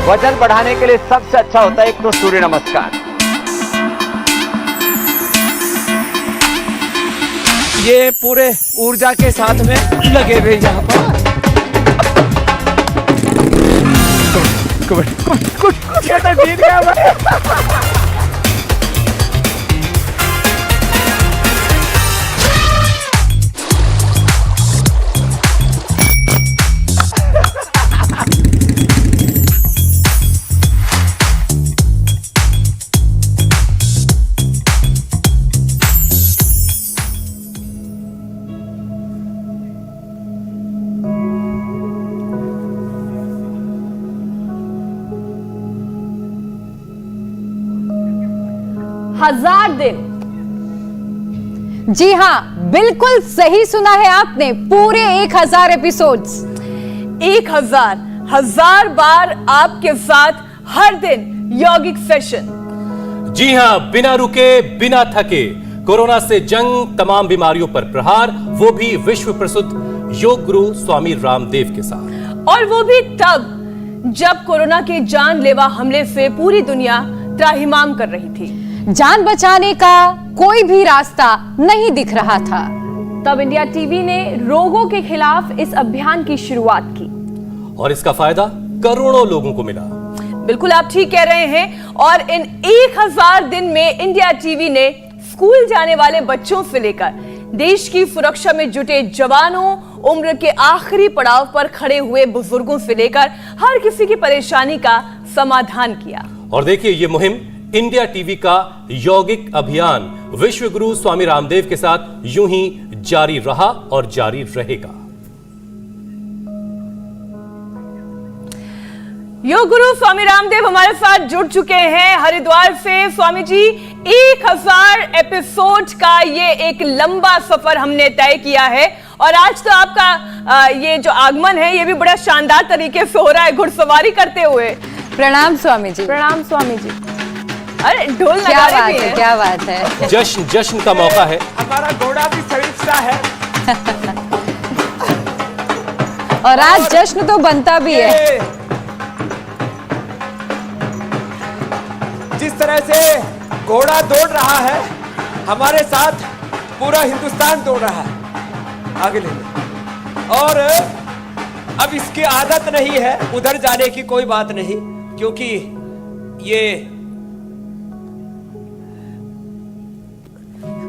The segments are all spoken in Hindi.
वजन बढ़ाने के लिए सबसे अच्छा होता है एक तो सूर्य नमस्कार। ये पूरे ऊर्जा के साथ में लगे हुए यहाँ पर। कुछ ये तो जीत गया मैं। हजार दिन। जी हां, बिल्कुल सही सुना है आपने, पूरे 1000 एपिसोड्स। 1000 बार आपके साथ हर दिन यौगिक सेशन। जी हां, बिना रुके बिना थके कोरोना से जंग, तमाम बीमारियों पर प्रहार, वो भी विश्व प्रसिद्ध योग गुरु स्वामी रामदेव के साथ। और वो भी तब जब कोरोना के जानलेवा हमले से पूरी दुनिया त्राहिमाम कर रही थी। जान बचाने का कोई भी रास्ता नहीं दिख रहा था। तब इंडिया टीवी ने रोगों के खिलाफ इस अभियान की शुरुआत की और इसका फायदा करोड़ों लोगों को मिला। बिल्कुल आप ठीक कह रहे हैं। और इन 1000 दिन में इंडिया टीवी ने स्कूल जाने वाले बच्चों से लेकर देश की सुरक्षा में जुटे जवानों, उम्र के आखिरी पड़ाव पर खड़े हुए बुजुर्गों से लेकर हर किसी की परेशानी का समाधान किया। और देखिए, ये मुहिम इंडिया टीवी का यौगिक अभियान विश्व गुरु स्वामी रामदेव के साथ यूं ही जारी रहा और जारी रहेगा। योग गुरु स्वामी रामदेव हमारे साथ जुड़ चुके हैं हरिद्वार से। स्वामी जी, 1000 एपिसोड का ये एक लंबा सफर हमने तय किया है और आज तो आपका ये जो आगमन है ये भी बड़ा शानदार तरीके से हो रहा है, घुड़सवारी करते हुए। प्रणाम स्वामी जी। प्रणाम स्वामी जी। अरे ढोल क्या लगा बात रहे है, हैं। क्या बात है। जश्न का मौका है। हमारा घोड़ा भी शरीफ सा है। और आज जश्न तो बनता भी है। जिस तरह से घोड़ा दौड़ रहा है, हमारे साथ पूरा हिंदुस्तान दौड़ रहा है आगे लेने। और अब इसकी आदत नहीं है उधर जाने की, कोई बात नहीं, क्योंकि ये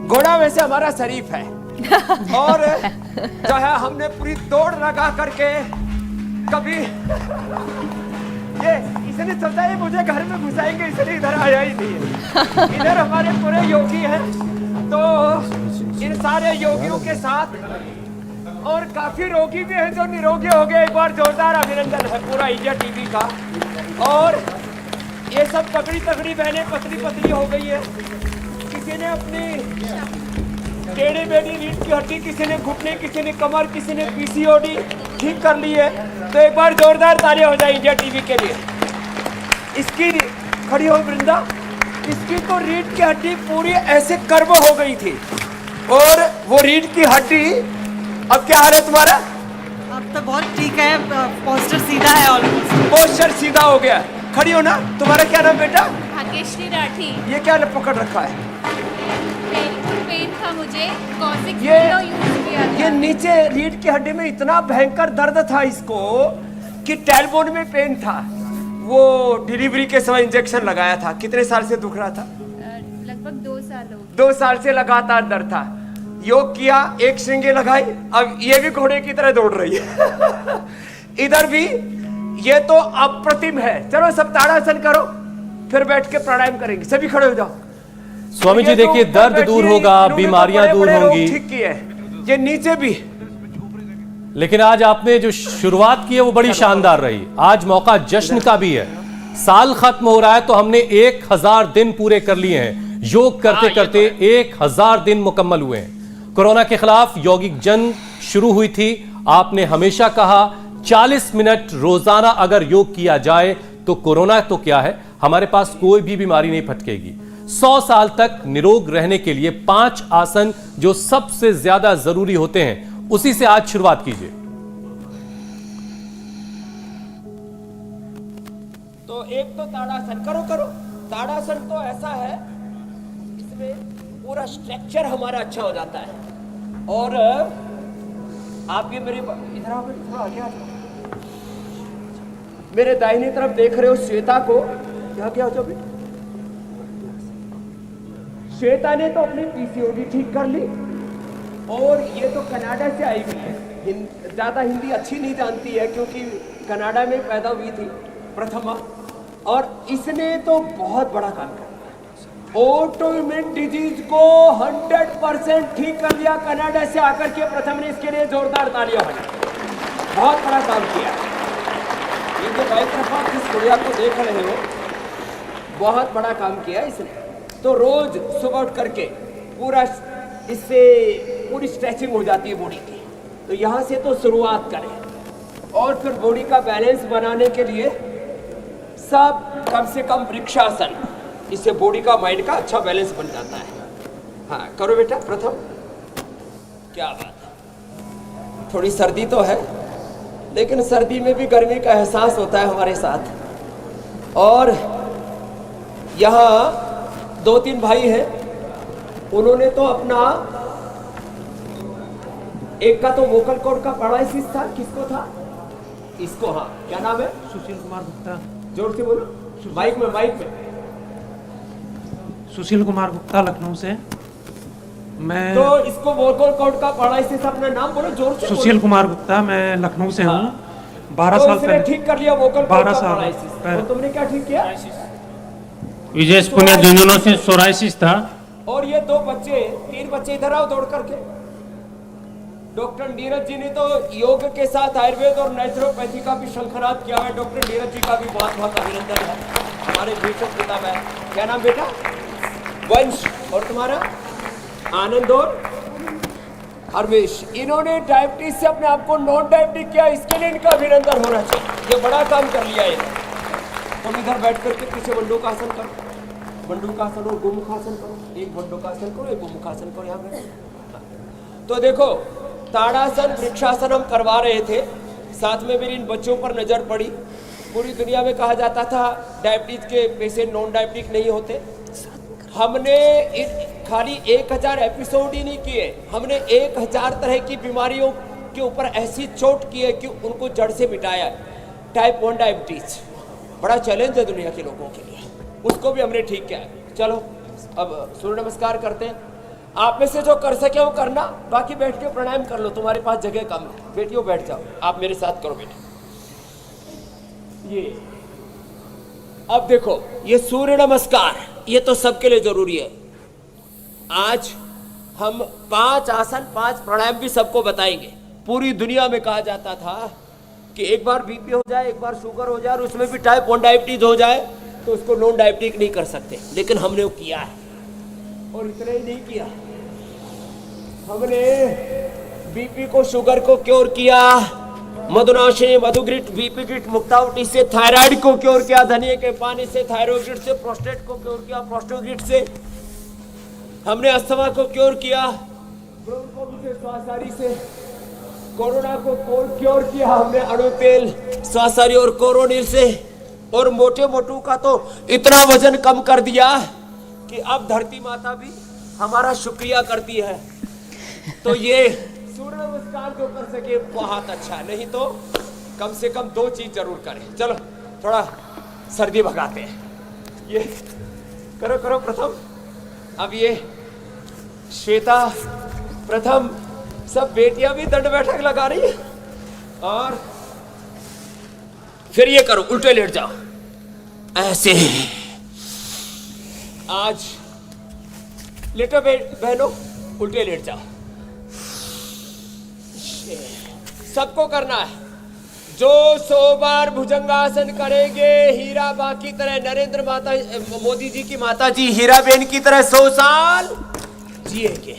घोड़ा वैसे हमारा शरीफ है। और जो है हमने पूरी दौड़ लगा करके कभी ये इसने सोचा ही मुझे घर में घुसाएंगे, इसलिए इधर आया ही नहीं है। इधर हमारे पूरे योगी हैं, तो इन सारे योगियों के साथ और काफी रोगी भी हैं जो निरोगी हो गए। एक बार जोरदार अभिनंदन है पूरा इंडिया टीवी का। और ये सब तगड़ी तगड़ी बहनें पतली पतली हो गई है। किसी ने अपनी टेढ़ी बेढ़ी रीढ़ की हड्डी, किसी ने घुटने, किसी ने कमर, किसी ने पीसीओडी ठीक कर ली है। तो एक बार जोरदार तालियां हो जाए इंडिया टीवी के लिए। इसकी खड़ी हो वृंदा, इसकी तो रीढ़ की हड्डी पूरी ऐसे कर्व हो गई थी और वो रीढ़ की हड्डी, अब क्या हाल है तुम्हारा? अब तो बहुत ठीक है, पोस्टर सीधा है ऑलमोस्ट। पोस्टर सीधा हो गया। खड़ी हो ना। तुम्हारा क्या नाम बेटा? भाग्यश्री राठी। ये क्या पकड़ रखा है? पेन था मुझे, कॉसिक ये यूज किया था। ये नीचे रीढ़ की हड्डी में इतना भयंकर दर्द था इसको कि टेलबोन में पेन था। वो डिलीवरी के समय इंजेक्शन लगाया था। कितने साल से दुख रहा था? लगभग 2 साल हो गए। 2 साल से लगातार दर्द था। योग किया, एक श्रृंगे लगाई, अब ये भी घोड़े की तरह दौड़ रही है। इधर भी ये तो अप्रतिम है। चलो सब ताड़ासन करो, फिर बैठ के प्राणायाम करेंगे। सभी खड़े हो जाओ। स्वामी जी देखिए, दर्द दूर होगा, बीमारियां दूर होंगी। ठीक की है। ये नीचे भी। लेकिन आज आपने जो शुरुआत की है वो बड़ी शानदार रही। आज मौका जश्न का भी है। साल खत्म हो रहा है तो हमने 1000 दिन पूरे कर लिए हैं। योग करते करते 1000 दिन मुकम्मल हुए हैं। कोरोना के खिलाफ यौगिक जंग शुरू हुई थी। आपने हमेशा कहा 40 मिनट रोजाना अगर योग किया जाए तो कोरोना तो क्या है, हमारे पास कोई भी बीमारी नहीं फटकेगी। 100 साल तक निरोग रहने के लिए 5 आसन जो सबसे ज्यादा जरूरी होते हैं, उसी से आज शुरुआत कीजिए। तो एक तो ताड़ासन करो करो। ताड़ासन तो ऐसा है, इसमें पूरा स्ट्रक्चर हमारा अच्छा हो जाता है। और आप ये मेरे इधर आओ, थोड़ा आगे आ जाओ। मेरे दाहिनी तरफ देख रहे हो श्वेता को, यहाँ क्या हो जाओ बेटा। श्वेता ने तो अपनी पीसीओडी ठीक कर ली, और ये तो कनाडा से आई हुई है। ज्यादा हिंदी अच्छी नहीं जानती है क्योंकि कनाडा में पैदा हुई थी प्रथमा, और इसने तो बहुत बड़ा काम किया। ऑटोइम्यून डिजीज को 100% ठीक कर दिया कनाडा से आकर के। प्रथम ने इसके लिए जोरदार तालियां बजाई, बहुत बड़ा काम किया। ये जो बाई तरफ आप जिस गुड़िया को देख रहे हो, बहुत बड़ा काम किया इसने। तो रोज सुबह उठ करके पूरा इससे पूरी स्ट्रेचिंग हो जाती है बॉडी की। तो यहाँ से तो शुरुआत करें, और फिर बॉडी का बैलेंस बनाने के लिए सब कम से कम वृक्षासन, इससे बॉडी का माइंड का अच्छा बैलेंस बन जाता है। हाँ करो बेटा प्रथम, क्या बात है। थोड़ी सर्दी तो है, लेकिन सर्दी में भी गर्मी का एहसास होता है हमारे साथ। और यहाँ 2-3 भाई हैं, उन्होंने तो अपना, एक का तो वोकल कॉर्ड का पैरालिसिस था, किसको था? इसको। हाँ क्या नाम है? सुशील कुमार गुप्ता। जोर से बोलो, माइक में, माइक में। सुशील कुमार गुप्ता, लखनऊ से। मैं तो इसको वोकल कॉर्ड का पैरालिसिस, अपना नाम बोलो जोर से। सुशील कुमार गुप्ता, मैं लखनऊ से हूँ। 12 तो साल इसने पहले ठीक कर लिया वोकल कॉर्ड 12 का साल पैरालिसिस। पहले। तो तुमने क्या ठीक किया? विजय पुण्य जुनूनोसिस सोराइसिस था। और ये 2 बच्चे, 3 बच्चे इधर आओ दौड़ करके। डॉक्टर नीरज जी ने तो योग के साथ आयुर्वेद और नेचुरोपैथी का भी शंखनाद किया है। डॉक्टर नीरज जी का भी बहुत बहुत अभिनंदन है। हमारे भीषण पिता है, क्या नाम बेटा? वंश। और तुम्हारा? आनंद और हरवेश। इन्होंने डायबिटीज से अपने आप को नॉन डायबिटिक किया, इसके लिए इनका अभिनंदन होना चाहिए। ये बड़ा काम कर लिया है। तुम इधर बैठ करके पीछे बंडूकासन करो, बंडूकासन और गोमुखासन करो। एक बंडूकासन करो, एक गोमुखासन करो। यहाँ पे तो देखो, ताड़ासन वृक्षासन हम करवा रहे थे, साथ में मेरी इन बच्चों पर नजर पड़ी। पूरी दुनिया में कहा जाता था डायबिटीज के पेशेंट नॉन डायबिटिक नहीं होते। हमने खाली 1000 एपिसोड ही नहीं किए, हमने 1000 तरह की बीमारियों के ऊपर ऐसी चोट की है कि उनको जड़ से मिटाया। टाइप 1 डायबिटीज बड़ा चैलेंज है दुनिया के लोगों के लिए, उसको भी हमने ठीक किया है। चलो अब सूर्य नमस्कार करते हैं। आप में से जो कर सके वो करना, बाकी बैठ के प्राणायाम कर लो, तुम्हारे पास जगह कम है। बेटियों बैठ जाओ, आप मेरे साथ करो बेटे। ये अब देखो, ये सूर्य नमस्कार, ये तो सबके लिए जरूरी है। आज हम 5 आसन, 5 प्राणायाम भी सबको बताएंगे। पूरी दुनिया में कहा जाता था कि एक बार बीपी हो जाए, एक बार शुगर हो जाए, और उसमें भी टाइप 1 डायबिटीज हो जाए तो उसको नॉन डायबिटिक नहीं कर सकते, लेकिन हमने वो किया है। और इतना ही नहीं किया, हमने बीपी को, शुगर को क्योर किया, मधुनाशिनी, मधुग्रिट, बीपी ग्रिट, मुक्तावटी से थायराइड को क्योर किया, धनिया के पानी से, थायरोग्रिट से, प्रोस्टेट को क्योर किया, प्रोस्टोग्रिट से हमने अस्थमा को क्योर किया, ब्रोंकोल से, श्वासारी से, कोरोना को क्योर किया हमने अणु तेल, श्वासारी और कोरोनिल से, और मोटे मोटू का तो इतना वजन कम कर दिया कि अब धरती माता भी हमारा शुक्रिया करती है। तो ये सूर्य नमस्कार जो कर सके बहुत अच्छा, नहीं तो कम से कम 2 चीज जरूर करें। चलो थोड़ा सर्दी भगाते हैं। ये करो करो प्रथम। अब ये श्वेता, प्रथम, सब बेटियां भी दंड बैठक लगा रही है। और फिर ये करो, उल्टे लेट जाओ ऐसे। आज लेटो बहनों, उल्टे लेट जाओ। सबको करना है। जो 100 बार भुजंगासन करेंगे, हीरा बा की तरह, नरेंद्र माता, मोदी जी की माता जी हीरा बेन की तरह 100 साल जिएंगे।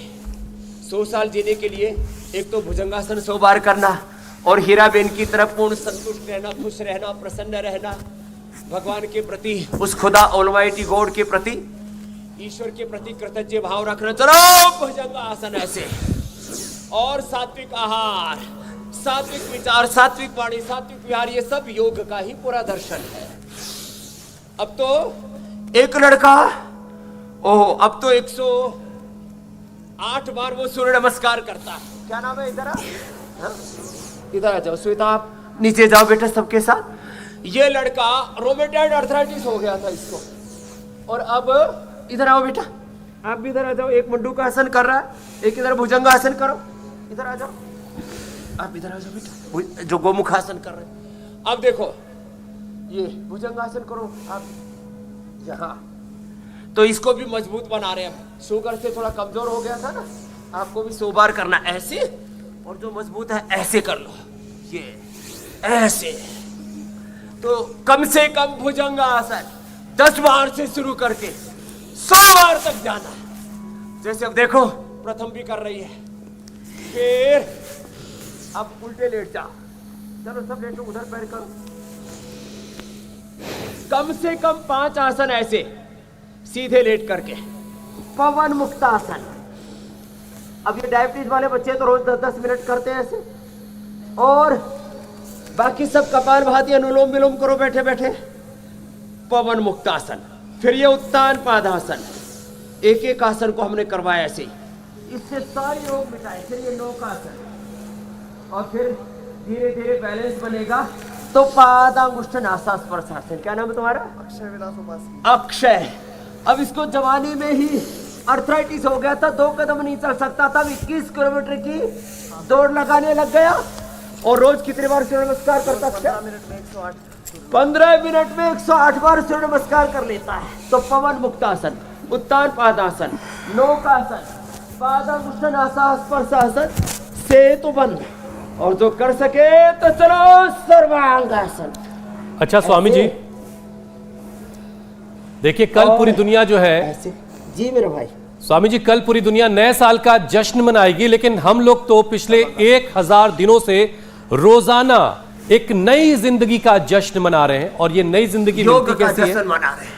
100 साल जीने के लिए एक तो भुजंगासन 100 बार करना, और हीरा बेन की तरफ पूर्ण संतुष्ट रहना, खुश रहना, प्रसन्न रहना, भगवान के प्रति, उस खुदा ऑलमाइटी गॉड के प्रति, ईश्वर के प्रति कृतज्ञ भाव रखना। चलो भुजंगासन ऐसे। और सात्विक आहार, सात्विक विचार, सात्विक वाणी, सात्विक विहार, ये सब योग का ही पूरा दर्शन है। अब तो एक लड़का, ओह अब तो 108 बार वो सूर्य नमस्कार करता है। क्या नाम है? इधर इधर आ जाओ श्वेता, आप नीचे जाओ बेटा सबके साथ। ये लड़का रोमेटॉइड अर्थराइटिस हो गया था इसको, और अब इधर आओ बेटा, आप भी इधर आ जाओ। एक मंडू का आसन कर रहा है, एक इधर भुजंगासन करो। इधर आ जाओ, आप इधर आ जाओ बेटा, जो गोमुखासन कर रहे हैं। अब देखो ये भुजंगासन करो आप यहाँ, तो इसको भी मजबूत बना रहे हैं। शुगर से थोड़ा कमजोर हो गया था ना, आपको भी 100 बार करना ऐसे, और जो मजबूत है ऐसे कर लो, ये ऐसे। तो कम से कम भुजंगासन 10 बार से शुरू करके 100 बार तक जाना है। जैसे अब देखो प्रथम भी कर रही है, फिर अब उल्टे लेट जाओ। चलो सब लेटो, उधर पैर करो। कम से कम 5 आसन ऐसे सीधे लेट करके। पवन मुक्तासन। अब ये डायबिटीज वाले बच्चे तो रोज 10-10 मिनट करते हैं ऐसे, और बाकी सब कपालभाति अनुलोम विलोम करो बैठे बैठे। पवन मुक्तासन, फिर ये उत्तान पादासन। एक एक आसन को हमने करवाया ऐसे, इससे सारे रोग मिटाए। फिर ये नौकासन, और फिर धीरे धीरे बैलेंस बनेगा तो पादांगुष्ठ नासास्पर्शासन। क्या नाम है तुम्हारा? अक्षय विलासोपासी। अक्षय। अब इसको जवानी में ही अर्थराइटिस हो गया था, 2 कदम नहीं चल सकता था। 21 किलोमीटर की दौड़ लगाने लग गया, और रोज कितने बार सूर्य नमस्कार करता? 15 मिनट में 108 बार सूर्य नमस्कार कर लेता है। तो पवन मुक्तासन, उत्तान पादासन, नौकासन, पादांगुष्ठ नासास्पर्शासन, सेतुबंध, और जो कर सके तो चलो सर्वांगासन। अच्छा स्वामी जी, देखिए कल पूरी दुनिया जो है, ऐसे जी मेरे भाई, स्वामी जी कल पूरी दुनिया नए साल का जश्न मनाएगी, लेकिन हम लोग तो पिछले 1000 दिनों से रोजाना एक नई जिंदगी का जश्न मना रहे हैं। और ये नई जिंदगी योग मिलती का कैसे है? जश्न मना रहे हैं।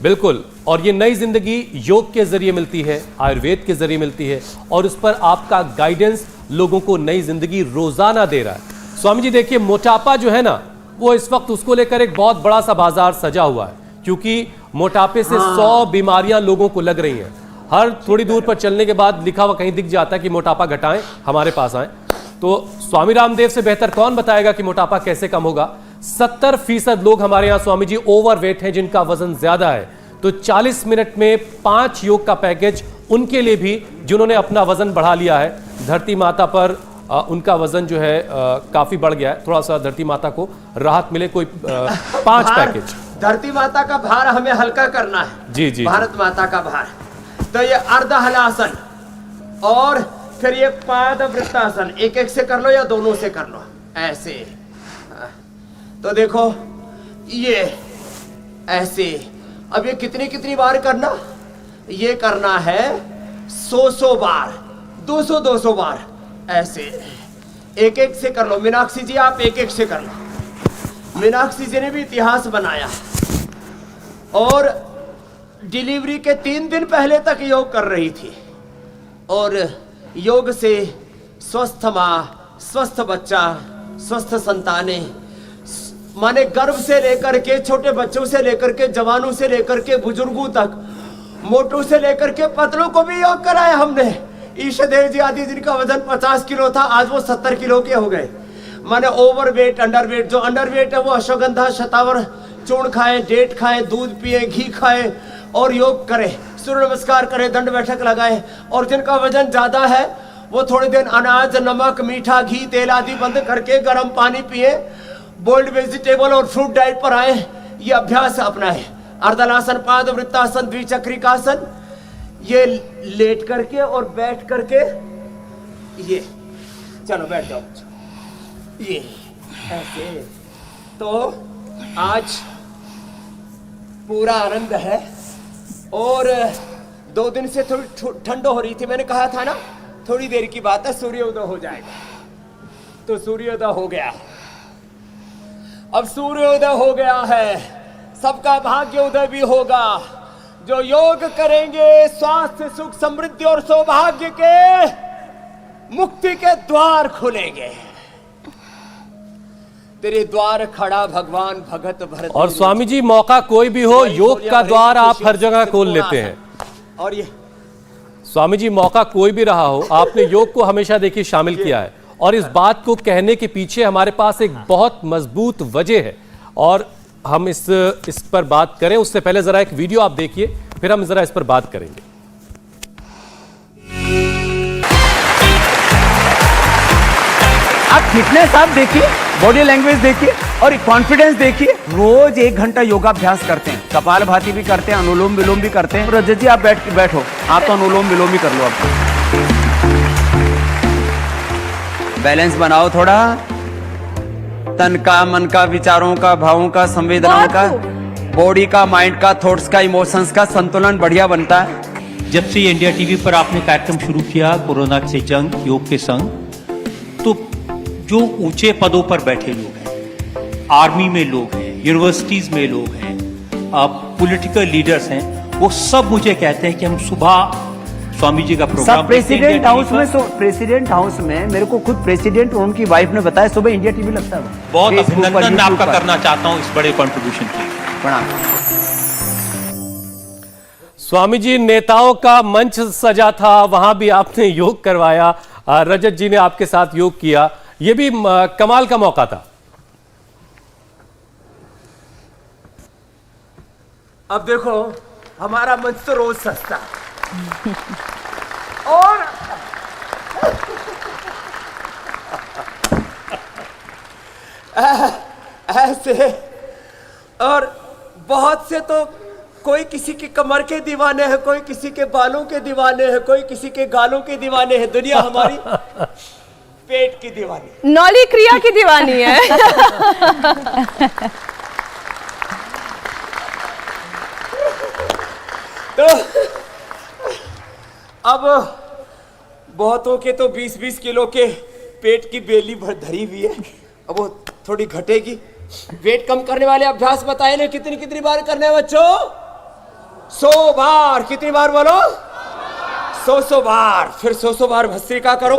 बिल्कुल, और ये नई जिंदगी योग के जरिए मिलती है, आयुर्वेद के जरिए मिलती है, और उस पर आपका गाइडेंस लोगों को नई जिंदगी रोजाना दे रहा है। स्वामी जी देखिए, मोटापा जो है ना, वो इस वक्त उसको लेकर एक बहुत बड़ा सा बाजार सजा हुआ है, क्योंकि मोटापे से 100 बीमारियां लोगों को लग रही हैं। हर थोड़ी दूर पर चलने के बाद लिखा हुआ कहीं दिख जाता है कि मोटापा घटाएं, हमारे पास आए। तो स्वामी रामदेव से बेहतर कौन बताएगा कि मोटापा कैसे कम होगा। 70% लोग हमारे यहाँ स्वामी जी ओवरवेट हैं, जिनका वजन ज्यादा है। तो 40 मिनट में 5 योग का पैकेज उनके लिए भी जिन्होंने अपना वजन बढ़ा लिया है। धरती माता पर उनका वजन जो है काफी बढ़ गया है, थोड़ा सा धरती माता को राहत मिले, कोई 5 पैकेज। धरती माता का भार हमें हल्का करना है। जी जी, भारत माता का भार। तो ये अर्ध हलासन, और फिर ये पाद वृत्तासन, एक एक से कर लो या दोनों से कर लो ऐसे। तो देखो ये ऐसे। अब ये कितनी बार करना? ये करना है 100 बार, 200 बार ऐसे, एक एक से कर लो। मीनाक्षी जी आप एक एक से कर लो। मीनाक्षी जी ने भी इतिहास बनाया, और डिलीवरी के 3 दिन पहले तक योग कर रही थी, और योग से स्वस्थ माँ, स्वस्थ बच्चा, स्वस्थ संतानें, माने गर्भ से लेकर के, छोटे बच्चों से लेकर के, जवानों से लेकर के, बुजुर्गों तक, मोटू से लेकर के पतलों को भी योग कराया हमने। ईशदेव जी आदि जिनका वजन 50 किलो था, आज वो 70 किलो के हो गए। माने ओवरवेट, अंडरवेट। जो अंडरवेट है वो अश्वगंधा, शतावर चूर्ण खाए, डेट खाए, दूध पिए, घी खाए, और योग करे, सूर्य नमस्कार करे, दंड बैठक लगाए। और जिनका वजन ज्यादा है वो थोड़ी देर अनाज, नमक, मीठा, घी, तेल आदि बंद करके गर्म पानी पिए, बोल्ड वेजिटेबल और फ्रूट डाइट पर आए। ये अभ्यास अपनाए। अर्धलासन, पाद वृत्तासन, द्विचक्रिकासन, ये लेट करके और बैठ करके, ये चलो बैठ जाओ, ये ऐसे। तो आज पूरा आनंद है, और 2 दिन से थोड़ी ठंड हो रही थी। मैंने कहा था ना थोड़ी देर की बात है, सूर्योदय हो जाएगा। तो सूर्योदय हो गया। अब सूर्योदय हो गया है, सबका भाग्योदय भी होगा। जो योग करेंगे, स्वास्थ्य, सुख, समृद्धि और सौभाग्य के, मुक्ति के द्वार खुलेंगे। तेरे द्वार खड़ा भगवान भगत भरत। और स्वामी जी मौका कोई भी हो, योग का द्वार आप हर जगह खोल लेते हैं। और ये स्वामी जी मौका कोई भी रहा हो, आपने योग को हमेशा देखिए शामिल किया है, और इस बात को कहने के पीछे हमारे पास एक बहुत मजबूत वजह है, और हम इस पर बात करें उससे पहले जरा एक वीडियो आप देखिए, फिर हम जरा इस पर बात करेंगे। आप फिटनेस आप देखिए, बॉडी लैंग्वेज देखिए और कॉन्फिडेंस देखिए। रोज 1 घंटा योगाभ्यास करते हैं, कपालभाति भी करते हैं, अनुलोम विलोम भी करते हैं। रजत जी आप बैठो, आप तो अनुलोम विलोम ही कर लो। आप बैलेंस बनाओ थोड़ा, तन का, मन का, विचारों का, भावों का, संवेदनाओं का, बॉडी का, माइंड का, थॉट्स का, इमोशंस का संतुलन बढ़िया बनता है। जब से इंडिया टीवी पर आपने कार्यक्रम शुरू किया कोरोना से जंग योग के संग, तो जो ऊंचे पदों पर बैठे लोग हैं, आर्मी में लोग हैं, यूनिवर्सिटीज में लोग हैं, पॉलिटिकल लीडर्स हैं, वो सब मुझे कहते हैं कि हम सुबह स्वामी जी का प्रोग्राम प्रेसिडेंट हाउस में मेरे को खुद प्रेसिडेंट और उनकी वाइफ ने बताया सुबह इंडिया टीवी लगता है। बहुत अभिनंदन मैं आपका करना चाहता हूं इस बड़े कंट्रीब्यूशन के लिए। प्रणाम। स्वामी जी नेताओं का मंच सजा था, वहां भी आपने योग करवाया, रजत जी ने आपके साथ योग किया, यह भी कमाल का मौका था। अब देखो हमारा मंच तो रोज सस्ता और ऐसे, और बहुत से तो कोई किसी के कमर के दीवाने हैं, कोई किसी के बालों के दीवाने हैं, कोई किसी के गालों के दीवाने हैं। दुनिया हमारी पेट की दीवानी, नौली क्रिया की दीवानी है। तो अब बहुतों के तो 20-20 किलो के पेट की बेली भर धरी हुई है, अब वो थोड़ी घटेगी। वेट कम करने वाले अभ्यास बताए ना, कितनी कितनी बार करने हैं बच्चों? 100 बार। कितनी बार बोलो? 100 बार। फिर 100 बार भस्त्रिका करो,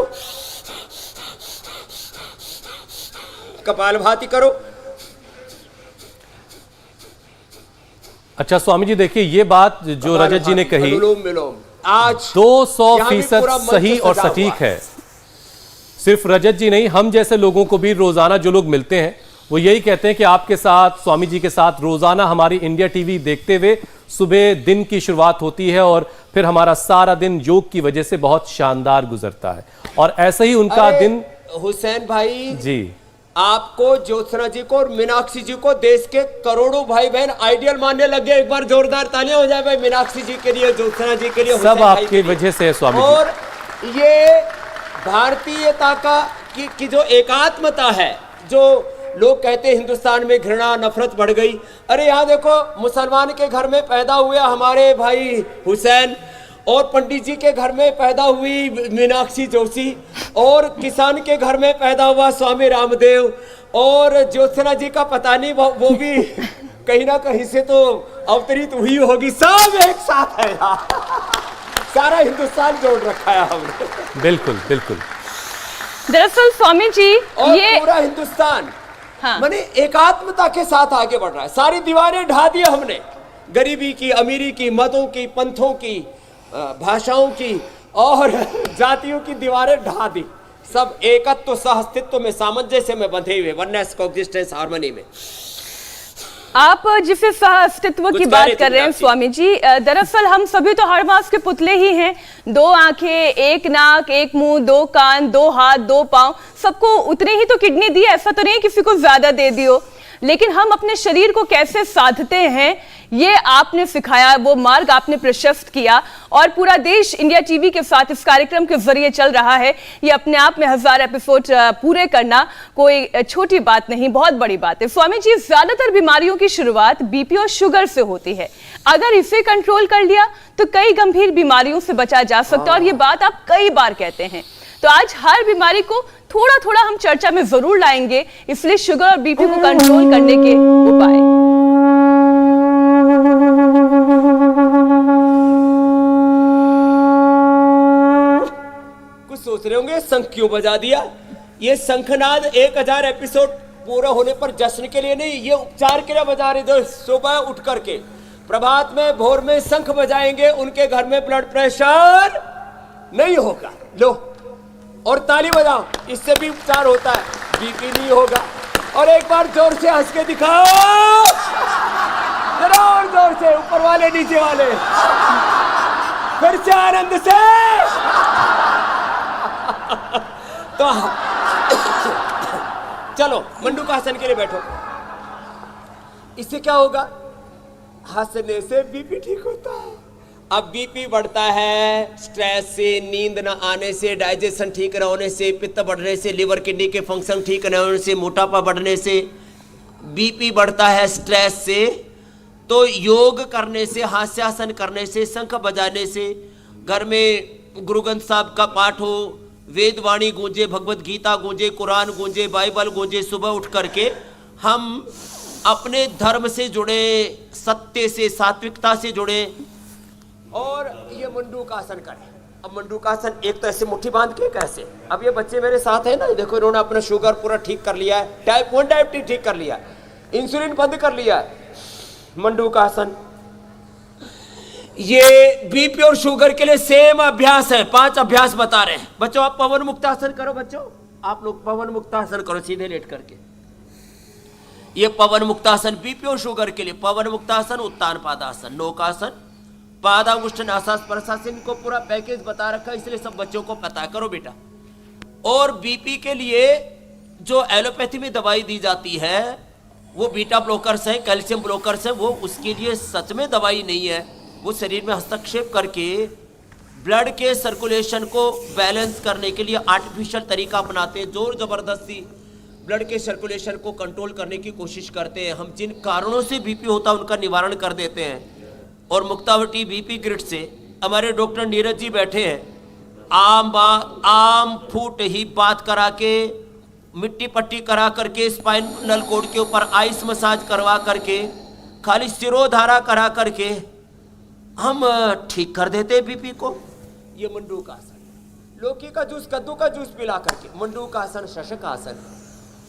कपालभाति करो। अच्छा स्वामी जी देखिए, ये बात जो रजत जी ने कही अनुलोम विलोम आज 200% सही और सटीक है। सिर्फ रजत जी नहीं, हम जैसे लोगों को भी रोजाना जो लोग मिलते हैं वो यही कहते हैं कि आपके साथ, स्वामी जी के साथ रोजाना हमारी इंडिया टीवी देखते हुए सुबह दिन की शुरुआत होती है और फिर हमारा सारा दिन योग की वजह से बहुत शानदार गुजरता है। और ऐसे ही उनका दिन। हुसैन भाई जी, आपको, ज्योत्सना जी को और मीनाक्षी जी को देश के करोड़ों भाई बहन आइडियल मानने लग गए। एक बार जोरदार तालियां हो जाए भाई मीनाक्षी जी के लिए, ज्योत्सना जी के लिए, सब आपकी वजह से है स्वामी जी। और ये भारतीयता की जो एकात्मता है, जो लोग कहते हैं हिंदुस्तान में घृणा नफरत बढ़ गई, अरे यहाँ देखो मुसलमान के घर में पैदा हुए हमारे भाई हुसैन, और पंडित जी के घर में पैदा हुई मीनाक्षी जोशी, और किसान के घर में पैदा हुआ स्वामी रामदेव, और ज्योत्सना जी का पता नहीं वो भी कहीं ना कहीं से तो अवतरित हुई होगी। सब एक साथ है यार, सारा हिंदुस्तान जोड़ रखा है हमने। बिल्कुल बिल्कुल। दरअसल स्वामी जी और ये पूरा हिंदुस्तान हाँ। माने एकात्मता के साथ आगे बढ़ रहा है। सारी दीवारें ढा दी हमने, गरीबी की, अमीरी की, मतों की, पंथों की, भाषाओं की और जातियों की दीवारें ढा दी। सब एकत्व सहअस्तित्व में, सामंजस्य में बंधे हुए, वननेस, कोएग्जिस्टेंस, हार्मनी में। आप जिसे सह अस्तित्व की बात कर रहे हैं स्वामी जी, दरअसल हम सभी तो हर मास के पुतले ही हैं। 2 आंखें, 1 नाक, 1 मुंह, 2 कान, 2 हाथ, 2 पांव, सबको उतने ही तो किडनी दी, ऐसा तो नहीं किसी को ज्यादा दे दियो। लेकिन हम अपने शरीर को कैसे साधते हैं ये आपने सिखाया, वो मार्ग आपने प्रशस्त किया, और पूरा देश इंडिया टीवी के साथ इस कार्यक्रम के जरिए चल रहा है। ये अपने आप में 1000 एपिसोड पूरे करना कोई छोटी बात नहीं, बहुत बड़ी बात है। स्वामी जी, ज्यादातर बीमारियों की शुरुआत बीपी और शुगर से होती है। अगर इसे कंट्रोल कर लिया तो कई गंभीर बीमारियों से बचा जा सकता है, और ये बात आप कई बार कहते हैं। तो आज हर बीमारी को थोड़ा थोड़ा हम चर्चा में जरूर लाएंगे, इसलिए शुगर और बीपी को कंट्रोल करने के उपाय। कुछ सोच रहे होंगे शंख क्यों बजा दिया? ये शंखनाद 1000 एपिसोड पूरा होने पर जश्न के लिए नहीं, ये उपचार के लिए बजा रहे थे। सुबह उठ करके प्रभात में भोर में शंख बजाएंगे, उनके घर में ब्लड प्रेशर नहीं होगा। लो और ताली बजाओ, इससे भी उपचार होता है, बीपी नहीं होगा। और एक बार जोर से हंस के दिखाओ, जरा और जोर से, ऊपर वाले नीचे वाले, फिर से आनंद से। तो चलो मंडूकासन के लिए बैठो। इससे क्या होगा? हंसने से बीपी ठीक होता है। अब बीपी बढ़ता है स्ट्रेस से, नींद न आने से, डाइजेशन ठीक न होने से, पित्त बढ़ने से, लिवर किडनी के फंक्शन ठीक न होने से, मोटापा बढ़ने से। बीपी बढ़ता है स्ट्रेस से। तो योग करने से, हास्यासन करने से, शंख बजाने से, घर में गुरु ग्रंथ साहब का पाठ हो, वेद वाणी गूंजे, भगवत गीता गूंजे, कुरान गूंजे, बाइबल गूंजे, सुबह उठ करके हम अपने धर्म से जुड़े, सत्य से, सात्विकता से जुड़े और ये मंडूकासन करें। अब मंडूकासन एक तो ऐसे मुट्ठी बांध के कैसे, अब ये बच्चे मेरे साथ है ना, देखो इन्होंने अपना शुगर पूरा ठीक कर लिया है, टाइप 1 डायबिटीज ठीक कर लिया, इंसुलिन बंद कर लिया है। मंडूकासन ये बीपी और शुगर के लिए सेम अभ्यास है। 5 अभ्यास बता रहे हैं बच्चों। आप पवन मुक्तासन करो बच्चों, आप लोग पवन मुक्तासन करो सीधे लेट करके। ये पवन मुक्तासन बीपी और शुगर के लिए। पवन मुक्तासन, उत्तान पादासन, नौकासन, पादांगुष्ठ नासास प्रशासन को पूरा पैकेज बता रखा है, इसलिए सब बच्चों को पता करो बेटा। और बीपी के लिए जो एलोपैथी में दवाई दी जाती है वो बीटा ब्लॉकर्स है, कैल्शियम ब्लॉकर्स है, वो उसके लिए सच में दवाई नहीं है, वो शरीर में हस्तक्षेप करके ब्लड के सर्कुलेशन को बैलेंस करने के लिए आर्टिफिशियल तरीका अपनाते हैं, जोर जबरदस्ती ब्लड के सर्कुलेशन को कंट्रोल करने की कोशिश करते हैं। हम जिन कारणों से बीपी होता है उनका निवारण कर देते हैं। और मुक्तावटी बीपी ग्रिड से हमारे डॉक्टर नीरज जी बैठे हैं। आम फूट ही बात करा के, मिट्टी पट्टी करा करके, स्पाइनल कोड के ऊपर आइस मसाज करवा करके, खाली सिरोधारा करा करके हम ठीक कर देते हैं बीपी को। ये मंडूकासन। लौकी का जूस, कद्दू का जूस पिला करके, मंडूकासन, शशकासन।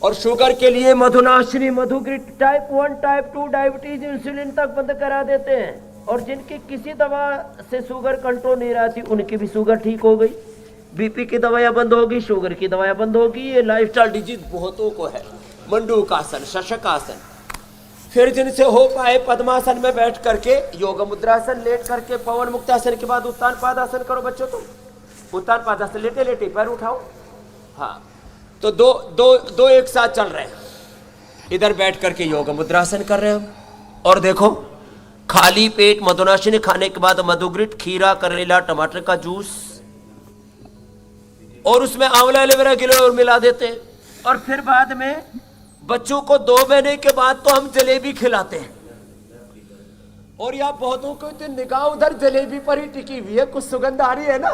और शुगर के लिए Madhunashini, मधुग्रिट, type 1 type 2 diabetes, insulin तक बंद करा देते हैं। और जिनकी किसी दवा से शुगर कंट्रोल नहीं रहती उनकी भी शुगर ठीक हो गई, बीपी की दवाइयां बंद होगी, शुगर की दवाइयां बंद होगी। ये लाइफस्टाइल डिजीज बहुतों को है। मंडूकासन, शशकासन। फिर जिनसे हो पाए पद्मासन में बैठ करके, योग मुद्रासन लेट करके, पवन मुक्तासन के बाद उत्तान पादासन करो बच्चों। तुम उत्तान पादासन लेटे लेटे पैर उठाओ। हाँ, तो दो एक साथ चल रहे हैं। इधर बैठ करके योग मुद्रासन कर रहे हैं हम। और देखो खाली पेट मधुनाशिनी खाने के बाद मधुग्रिट, खीरा, करेला, टमाटर का जूस और उसमें आंवला, एलोवेरा गिलोय मिला देते हैं। और फिर बाद में बच्चों को 2 महीने के बाद तो हम जलेबी खिलाते हैं। और यहाँ बहुतों को तो निगाह उधर जलेबी पर ही टिकी हुई है, कुछ सुगंध आ रही है ना।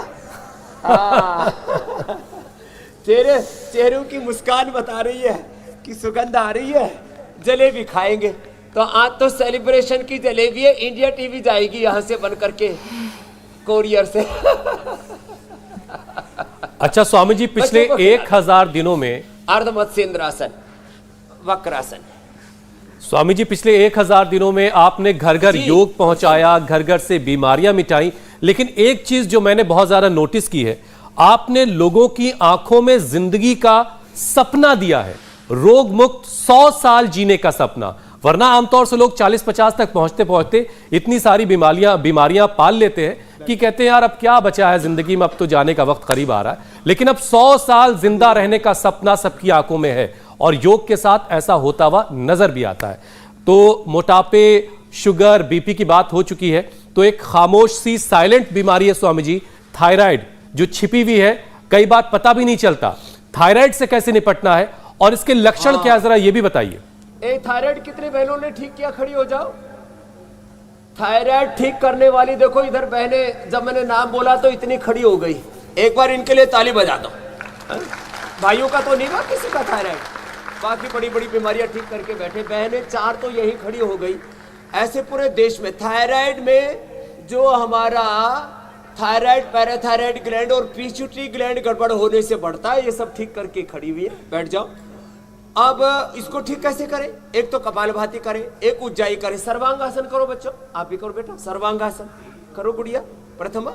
चेहरों की मुस्कान बता रही है कि सुगंध आ रही है, जलेबी खाएंगे। तो आज तो सेलिब्रेशन की जलेबी है। इंडिया टीवी जाएगी यहाँ से बन करके, कोरियर से। अच्छा स्वामी जी, पिछले 1000 दिनों में अर्धमत्स्येंद्रासन, वक्रासन। स्वामी जी पिछले 1000 दिनों में आपने घर घर योग पहुंचाया, घर घर से बीमारियां मिटाई। लेकिन एक चीज जो मैंने बहुत ज्यादा नोटिस की है, आपने लोगों की आंखों में जिंदगी का सपना दिया है, रोग मुक्त 100 साल जीने का सपना। वरना आमतौर से लोग 40-50 तक पहुंचते पहुंचते इतनी सारी बीमारियां पाल लेते हैं कि कहते हैं यार अब क्या बचा है जिंदगी में, अब तो जाने का वक्त करीब आ रहा है। लेकिन अब 100 साल जिंदा रहने का सपना सबकी आंखों में है और योग के साथ ऐसा होता हुआ नजर भी आता है। तो मोटापे, शुगर, बीपी की बात हो चुकी है, तो एक खामोश सी साइलेंट बीमारी है स्वामी जी, थायराइड, जो छिपी हुई है, कई बार पता भी नहीं चलता। थायराइड से कैसे निपटना है और इसके लक्षण क्या, जरा ये भी बताइए। थायराइड कितने बहनों ने ठीक किया? खड़ी हो जाओ। थायराइड ठीक करने वाली देखो इधर बहने, जब मैंने नाम बोला तो इतनी खड़ी हो गई। एक बार इनके लिए ताली बजा दो। भाइयों का तो नहीं हुआ किसी का थायराइड, बाकी बड़ी बड़ी बीमारियां ठीक करके बैठे। बहने 4 तो यही खड़ी हो गई। ऐसे पूरे देश में थायराइड में जो हमारा थायराइड, पैराथायराइड ग्लैंड और पिट्यूटरी ग्लैंड गड़बड़ होने से बढ़ता है, ये सब ठीक करके खड़ी हुई है। बैठ जाओ। अब इसको ठीक कैसे करें? एक तो कपालभाति करें, एक उज्जाई करें। सर्वांगासन करो बच्चों, आप भी करो बेटा, सर्वांगासन करो गुड़िया प्रथमा।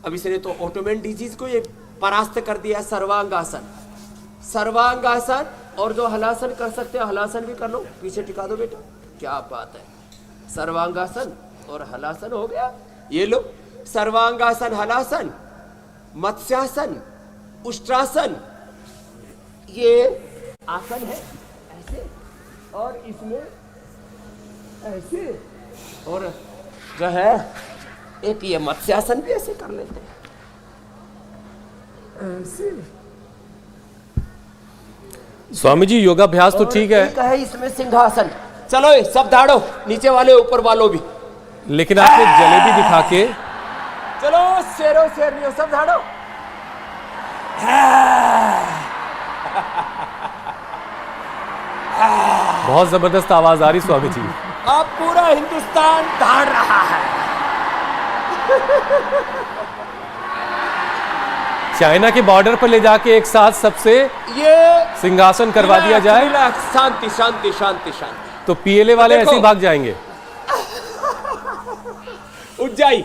अब इसने तो ऑटोमेन डिजीज को ये परास्त कर दिया। सर्वांगासन, सर्वांगासन। और जो हलासन कर सकते हैं हलासन भी कर लो, पीछे टिका दो बेटा, क्या बात है। सर्वांगासन और हलासन हो गया। ये लो, सर्वांगासन, हलासन, मत्स्यासन, उष्ट्रासन, ये आसन है ऐसे, और इसमें ऐसे, और जो है एक ये मत्स्यासन भी ऐसे कर लेते हैं ऐसे। स्वामी जी योगाभ्यास तो ठीक है, एक है इसमें सिंहासन। चलो ये सब दाड़ो, नीचे वाले ऊपर वालों भी। लेकिन आपने जलेबी दिखा के चलो शेरो शेरनियों सब दाड़ो। बहुत जबरदस्त आवाज आ रही स्वामी जी। अब पूरा हिंदुस्तान दौड़ रहा है। चाइना के बॉर्डर पर ले जाके एक साथ सबसे ये सिंहासन करवा दिया जाए रिलैक्स, शांति शांति शांति शांति। तो पीएलए वाले देखो। ऐसे ही भाग जाएंगे। उज्जाई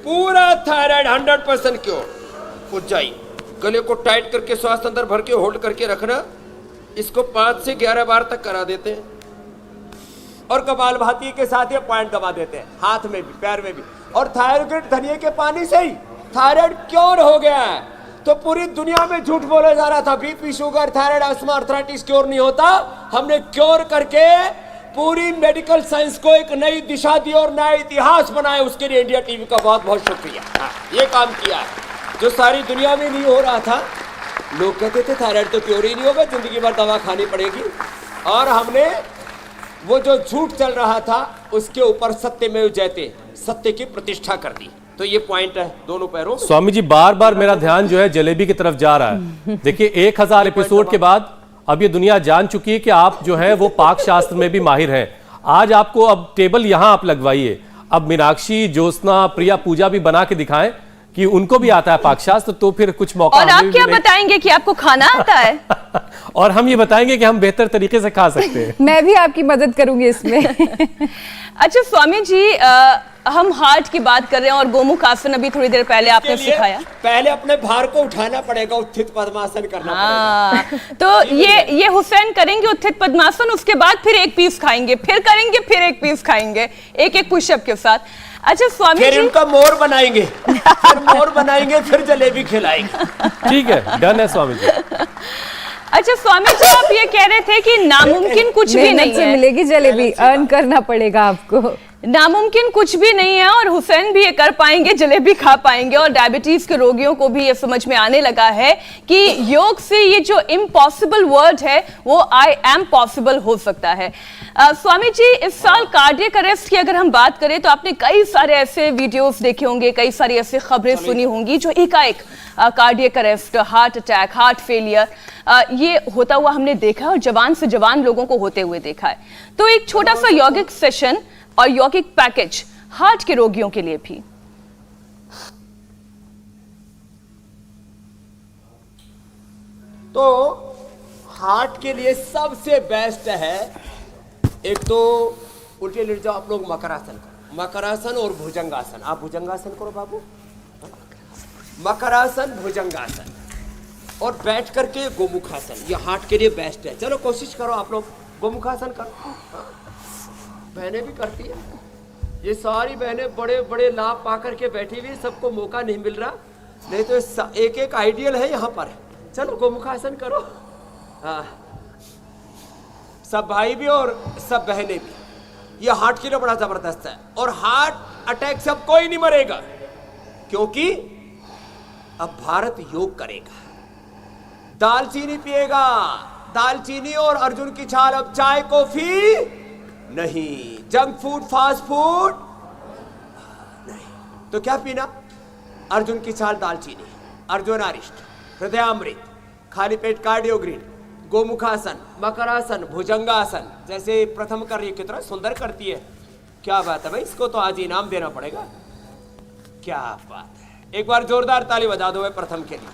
पूरा थायराइड 100% क्योर। उज्जाई गले को टाइट करके श्वास अंदर भर के होल्ड करके रखना। इसको 5 से 11 बार तक करा देते हैं, और कपालभाति के साथ ये पॉइंट दबा देते हैं, हाथ में भी पैर में भी। और थायराइड धनिए के पानी से ही थायराइड क्योर हो गया है। तो पूरी दुनिया में झूठ बोला जा रहा था BP, sugar, thyroid, asthma, arthritis cure नहीं होता। हमने क्योर करके पूरी मेडिकल साइंस को एक नई दिशा दी और नया इतिहास बनाया। उसके लिए इंडिया टीवी का बहुत बहुत शुक्रिया। हाँ, ये काम किया है जो सारी दुनिया में नहीं हो रहा था। लोग कहते थे थायराइड तो क्योर ही नहीं होगा, जिंदगी भर दवा खानी पड़ेगी। और हमने वो जो झूठ चल रहा था उसके ऊपर सत्यमेव जयते, सत्य की प्रतिष्ठा कर दी। तो ये पॉइंट है दोनों पैरों। स्वामी जी बार बार मेरा ध्यान जो है जलेबी की तरफ जा रहा है। देखिए 1000 एपिसोड के बाद अब ये दुनिया जान चुकी है कि आप जो है वो पाक शास्त्र में भी माहिर हैं। आज आपको अब टेबल यहां आप लगवाइए। अब मीनाक्षी, ज्योत्सना, प्रिया, पूजा भी बना के दिखाएं कि उनको भी आता है पाक शास्त्र, तो फिर कुछ मौका। और आप क्या बताएंगे कि आपको खाना आता है? और हम ये बताएंगे कि हम बेहतर तरीके से खा सकते हैं। मैं भी आपकी मदद करूंगी इसमें। अच्छा स्वामी जी, हम हार्ट की बात कर रहे हैं और गोमुख आसन अभी थोड़ी देर पहले आपने सिखाया। पहले अपने भार को उठाना पड़ेगा, उत्थित पद्मासन करना पड़ेगा। तो ये हुसैन करेंगे उत्थित पद्मासन, उसके बाद फिर एक पीस खाएंगे, फिर करेंगे, फिर एक पीस खाएंगे, एक एक पुशअप के साथ। अच्छा स्वामी फिर जी, इनका मोर बनाएंगे, फिर मोर बनाएंगे, फिर जलेबी खिलाएंगे। ठीक है, डन है स्वामी जी। अच्छा स्वामी जी, आप ये कह रहे थे कि नामुमकिन कुछ भी नहीं है। मिलेगी जलेबी, अर्न करना पड़ेगा आपको। नामुमकिन कुछ भी नहीं है और हुसैन भी ये कर पाएंगे, जलेबी खा पाएंगे। और डायबिटीज के रोगियों को भी ये समझ में आने लगा है कि योग से ये जो इम्पॉसिबल वर्ड है वो आई एम पॉसिबल हो सकता है। स्वामी जी, इस साल कार्डियक अरेस्ट की अगर हम बात करें तो आपने कई सारे ऐसे वीडियोस देखे होंगे, कई सारी ऐसी खबरें सुनी होंगी जो एकाएक cardiac arrest, heart attack, heart failure ये होता हुआ हमने देखा है और जवान से जवान लोगों को होते हुए देखा है। तो एक छोटा सा यौगिक सेशन और यौगिक पैकेज हार्ट के रोगियों के लिए भी। तो हार्ट के लिए सबसे बेस्ट है, एक तो उल्टे लेट जाओ आप लोग, मकरासन करो, मकरासन और भुजंगासन। आप भुजंगासन करो बाबू, मकरासन, भुजंगासन, और बैठ करके गोमुखासन। ये हार्ट के लिए बेस्ट है। चलो कोशिश करो आप लोग, गोमुखासन करो। बहनें भी करती है, ये सारी बहनें बड़े बड़े लाभ पा करके बैठी हुई, सबको मौका नहीं मिल रहा, नहीं तो एक एक आइडियल है यहाँ पर। चलो गोमुखासन करो। हाँ, सब भाई भी और सब बहनें भी। ये हार्ट के लिए बड़ा जबरदस्त है। और हार्ट अटैक से अब कोई नहीं मरेगा, क्योंकि अब भारत योग करेगा, दालचीनी पिएगा, दालचीनी और अर्जुन की छाल। अब चाय कॉफी नहीं, जंक फूड, फास्ट फूड नहीं। तो क्या पीना? अर्जुन की छाल, दालचीनी, अर्जुनारिष्ट, हृदयामृत, खाली पेट कार्डियोग्रीन, गोमुखासन, मकरासन, भुजंगासन। जैसे प्रथम कर रही है, कितना सुंदर करती है, क्या बात है भाई, इसको तो आज इनाम देना पड़ेगा। क्या बात है, एक बार जोरदार ताली बजा दो भाई प्रथम के लिए।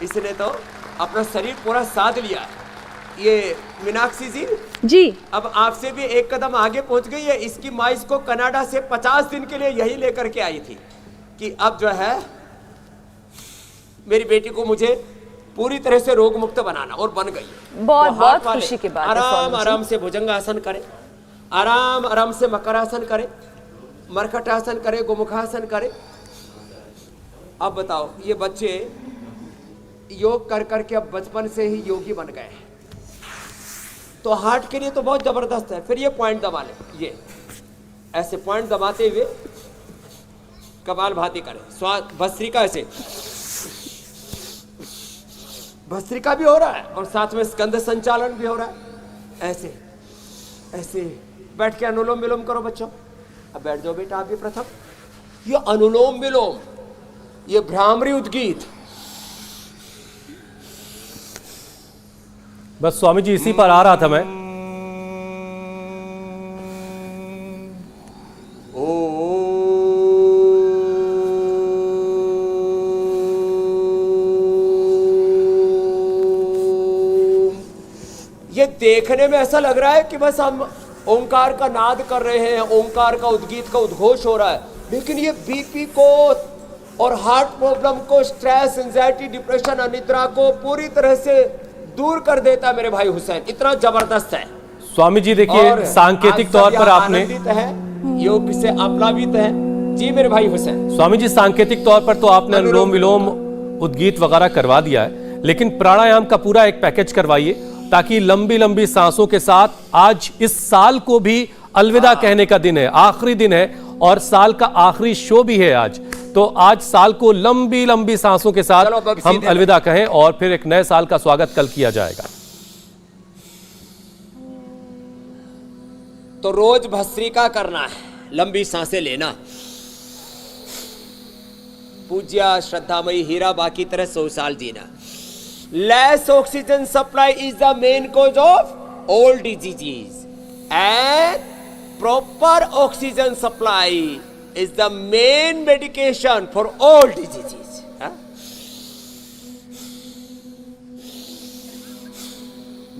इसने तो अपना शरीर पूरा साध लिया। ये मीनाक्षी जी अब आपसे भी एक कदम आगे पहुंच गई है। इसकी माँ इसको कनाडा से 50 दिन के लिए यही लेकर के आई थी कि अब जो है मेरी बेटी को मुझे पूरी तरह से रोग मुक्त बनाना, और बन गई। बहुत तो बहुत हाथ वाले खुशी की बात है आराम स्वामी जी। आराम से भुजंगासन करें, आराम आराम से मकरासन करें, मरकटासन करें, गोमुखासन करें। अब बताओ, ये बच्चे योग कर करके अब बचपन से ही योगी बन गए हैं, तो हार्ट के लिए तो बहुत जबरदस्त है। फिर ये पॉइंट दबा ले, ये ऐसे पॉइंट दबाते हुए कपालभाति करें। भस्त्रिका ऐसे, भस्त्रिका भी हो रहा है और साथ में स्कंद संचालन भी हो रहा है। ऐसे ऐसे बैठ के अनुलोम विलोम करो बच्चों। अब बैठ जाओ बेटा, आप भी प्रथम। ये अनुलोम विलोम, ये भ्रामरी उद्गीत, बस स्वामी जी इसी पर आ रहा था मैं। ये देखने में ऐसा लग रहा है कि बस हम ओंकार का नाद कर रहे हैं, ओंकार का उद्गीत का उद्घोष हो रहा है, लेकिन ये बीपी को और हार्ट प्रॉब्लम को, स्ट्रेस, एंजाइटी, डिप्रेशन, अनिद्रा को पूरी तरह से दूर कर देता है मेरे भाई हुसैन। इतना जबरदस्त है स्वामी जी। देखिए सांकेतिक तौर पर आपने आनंदित है, योग से आप्लावित है। जी मेरे भाई हुसैन। स्वामी जी सांकेतिक तौर पर तो आपने अनुलोम विलोम उद्गीत वगैरह करवा दिया है, लेकिन प्राणायाम का पूरा एक पैकेज करवाइए ताकि लंबी लंबी सांसों के साथ आज इस साल को भी अलविदा कहने का दिन है, आखिरी दिन है और साल का आखिरी शो भी है आज। तो आज साल को लंबी लंबी सांसों के साथ हम अलविदा कहें और फिर एक नए साल का स्वागत कल किया जाएगा। तो रोज भस्त्रिका करना है, लंबी सांसें लेना। पूज्या श्रद्धामयी हीराबा की तरह 100 साल जीना। Less oxygen supply is the main cause of all diseases, and proper oxygen supply is the main medication for all diseases.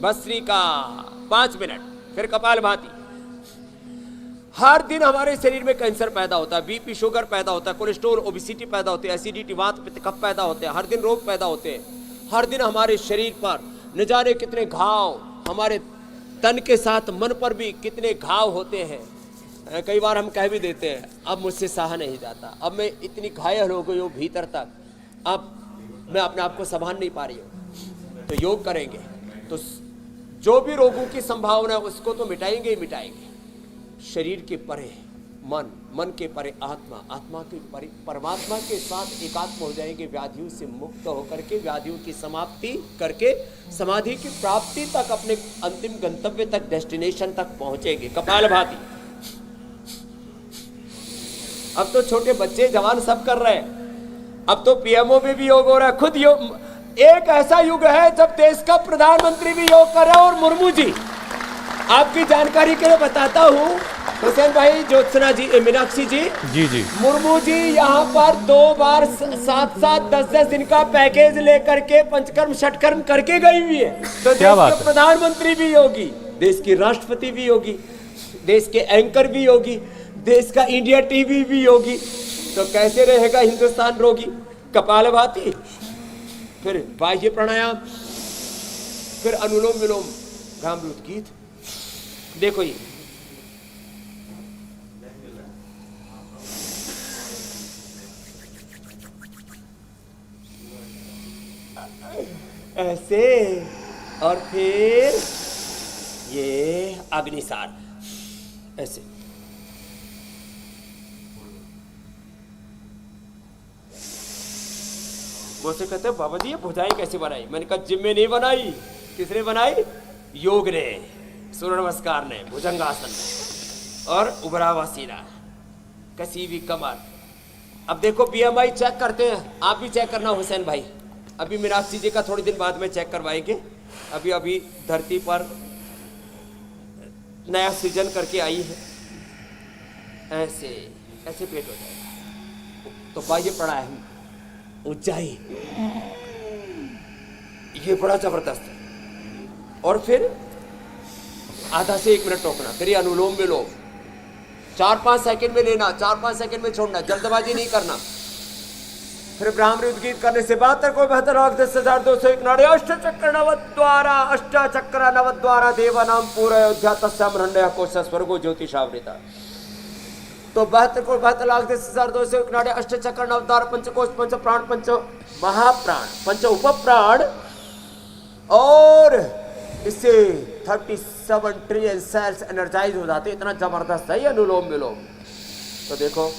Bhastrika 5 minute, फिर कपालभाति। हर दिन हमारे शरीर में कैंसर पैदा होता है, बीपी, शुगर पैदा होता है, कोलेस्ट्रॉल, ओबेसिटी पैदा होती है, एसिडिटी, वात, पित्त, कफ पैदा होते हैं। हर दिन रोग पैदा होते हैं। हर दिन हमारे शरीर पर न जाने कितने घाव, हमारे तन के साथ मन पर भी कितने घाव होते हैं। कई बार हम कह भी देते हैं अब मुझसे सहा नहीं जाता, अब मैं इतनी घायल हो गई हूँ भीतर तक, अब मैं अपने आप को संभाल नहीं पा रही हूँ। तो योग करेंगे तो जो भी रोगों की संभावना है उसको तो मिटाएंगे ही मिटाएंगे। शरीर के परे मन, मन के परे आत्मा, आत्मा के परे परमात्मा के साथ एकात्म हो जाएंगे। व्याधियों से मुक्त होकर के, व्याधियों की समाप्ति करके समाधि की प्राप्ति तक, अपने अंतिम गंतव्य तक, डेस्टिनेशन तक पहुंचेंगे। कपालभाति। अब तो छोटे बच्चे जवान सब कर रहे हैं। अब तो पीएमओ में भी योग हो रहा है। खुद योग, एक ऐसा युग है जब देश का प्रधानमंत्री भी योग कर रहा है। और मुर्मू जी, आपकी जानकारी के लिए बताता हूँ हुसैन भाई, ज्योत्सना जी, मीनाक्षी जी, जी मुर्मू जी यहाँ पर 2 बार 7-7, 10-10 दिन का पैकेज लेकर के पंचकर्म षटकर्म करके गई हुई है। तो देश के प्रधानमंत्री भी योगी, देश की राष्ट्रपति भी योगी, देश के एंकर भी योगी, देश का इंडिया टीवी भी योगी। तो कैसे रहेगा हिंदुस्तान रोगी? कपालभाति, फिर बाह्य प्राणायाम, फिर अनुलोम विलोम, भ्रामरी उद्गीत। देखो ये ऐसे, और फिर ये अग्निसार ऐसे। वो से कहते हैं बाबा जी ये भुजाई कैसे बनाई? मैंने कहा जिम में नहीं बनाई। किसने बनाई? योग ने, सूर्य नमस्कार ने, भुजंगासन ने, और उभरा हुआ सीना, कसी भी कमर। अब देखो बीएमआई चेक करते हैं, आप भी चेक करना हुसैन भाई। अभी मीनाक्षी जी का थोड़ी दिन बाद में चेक करवाएंगे। अभी धरती पर नया सृजन करके आई है। ऐसे ऐसे पेट हो जाएगा। तो बाह्य प्राणायाम, ऊंचाई, ये बड़ा जबरदस्त है। और फिर आधा से 1 मिनट रोकना, फिर ये अनुलोम विलोम 4-5 सेकंड में लेना, 4-5 सेकंड में छोड़ना, जल्दबाजी नहीं करना। फिर ब्राह्मणी उद्गीत करने से 72 को 72,10,201 अष्टचक्र नवद्वारा अष्टचक्र नवद्वारा देवानाम पूरा अयोध्या तस्मरण्य कोश स्वर्गो ज्योतिषावृता। तो 72 को 72,10,201 अष्टचक्र नवद्वारा पंचकोश पंच प्राण पंच महाप्राण पंच उपप्राण, और इससे 37 ट्रिलियन सेल्स एनर्जाइज हो जाते। इतना जबरदस्त है ये अनुलोम विलोम। तो देखो